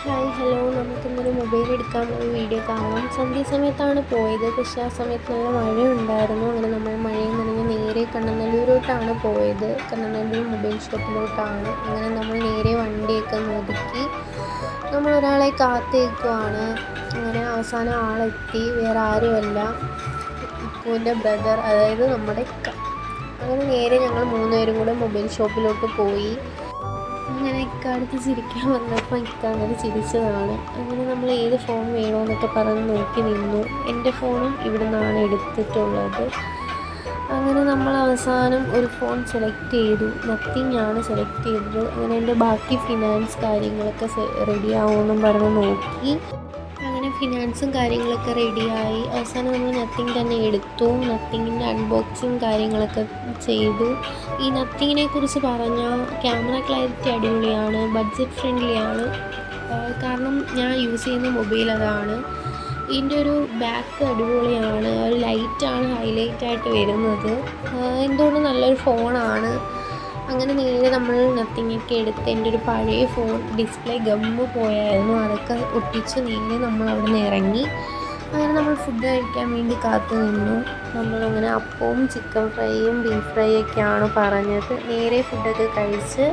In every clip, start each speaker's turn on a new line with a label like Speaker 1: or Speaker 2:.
Speaker 1: Hi hello, നമുക്കിന്നൊരു mobile എടുക്കാൻ പോയി വീഡിയോ കാണാം. സന്ധ്യ സമയത്താണ് പോയത്. പക്ഷേ ആ സമയത്ത് നല്ല മഴയുണ്ടായിരുന്നു. അങ്ങനെ നമ്മൾ മഴയും നനഞ്ഞ് നേരെ കണ്ണനല്ലൂരോട്ടാണ് പോയത്. കണ്ണനല്ലൂർ മൊബൈൽ ഷോപ്പിലോട്ടാണ്. അങ്ങനെ നമ്മൾ നേരെ വണ്ടിയൊക്കെ ഒതുക്കി നമ്മളൊരാളെ കാത്തേക്കുവാണ്. അങ്ങനെ അവസാനം ആളെത്തി. വേറെ ആരുമല്ല, ഇക്കുവിൻ്റെ ബ്രദർ, അതായത് നമ്മുടെ ഇക്ക. അങ്ങനെ നേരെ ഞങ്ങൾ 3 പേരും കൂടെ മൊബൈൽ ഷോപ്പിലോട്ട് പോയി. അങ്ങനെ ഇക്കടുത്ത് ചിരിക്കാൻ വന്നപ്പോൾ ഇക്ക അങ്ങനെ ചിരിച്ചതാണ്. അങ്ങനെ നമ്മൾ ഏത് ഫോൺ വേണമെന്നൊക്കെ പറഞ്ഞ് നോക്കി നിന്നു. എൻ്റെ ഫോണും ഇവിടെ നിന്നാണ് എടുത്തിട്ടുള്ളത്. അങ്ങനെ നമ്മൾ അവസാനം ഒരു ഫോൺ സെലക്ട് ചെയ്തു. നത്തിങ് ആണ് സെലക്ട് ചെയ്തത്. അങ്ങനെ എൻ്റെ ബാക്കി ഫിനാൻസ് കാര്യങ്ങളൊക്കെ റെഡി ആവുമെന്നും പറഞ്ഞ് നോക്കി. അങ്ങനെ ഫിനാൻസും കാര്യങ്ങളൊക്കെ റെഡിയായി. അവസാനം നമ്മൾ നത്തിങ് തന്നെ എടുത്തു. നത്തിങ്ങിൻ്റെ അൺബോക്സിങ് കാര്യങ്ങളൊക്കെ ചെയ്തു. ഈ നത്തിങ്ങിനെ കുറിച്ച് പറഞ്ഞാൽ ക്യാമറ ക്ലാരിറ്റി അടിപൊളിയാണ്, ബഡ്ജറ്റ് ഫ്രണ്ട്ലിയാണ്. കാരണം ഞാൻ യൂസ് ചെയ്യുന്ന മൊബൈൽ അതാണ്. ഇതിൻ്റെ ഒരു ബാക്ക് അടിപൊളിയാണ്. ഒരു ലൈറ്റാണ് ഹൈലൈറ്റായിട്ട് വരുന്നത്. എന്തുകൊണ്ടും നല്ലൊരു ഫോണാണ്. അങ്ങനെ നേരെ നമ്മൾ നത്തിങ്ങൊക്കെ എടുത്ത് എൻ്റെ ഒരു പഴയ ഫോൺ ഡിസ്പ്ലേ ഗമ്മ് പോയായിരുന്നു, അതൊക്കെ ഒട്ടിച്ച് നേരെ നമ്മൾ അവിടെ നിന്ന് ഇറങ്ങി. അങ്ങനെ നമ്മൾ ഫുഡ് കഴിക്കാൻ വേണ്ടി കാത്തു നിന്നു. നമ്മളങ്ങനെ അപ്പവും ചിക്കൻ ഫ്രൈയും ബീഫ് ഫ്രൈ ഒക്കെയാണ് പറഞ്ഞത്. നേരെ ഫുഡൊക്കെ കഴിച്ച്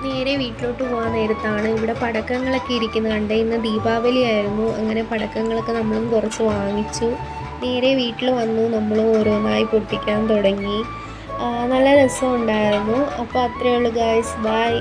Speaker 1: നേരെ വീട്ടിലോട്ട് പോകാൻ നേരത്താണ് ഇവിടെ പടക്കങ്ങളൊക്കെ ഇരിക്കുന്നത് കണ്ട്. ഇന്ന് ദീപാവലി ആയിരുന്നു. അങ്ങനെ പടക്കങ്ങളൊക്കെ നമ്മളും കുറച്ച് വാങ്ങിച്ചു. നേരെ വീട്ടിൽ വന്നു. നമ്മൾ ഓരോന്നായി പൊട്ടിക്കാൻ തുടങ്ങി. നല്ല രസമുണ്ടായിരുന്നു. അപ്പോൾ അത്രയേ ഉള്ളൂ ഗായ്സ്, ബൈ.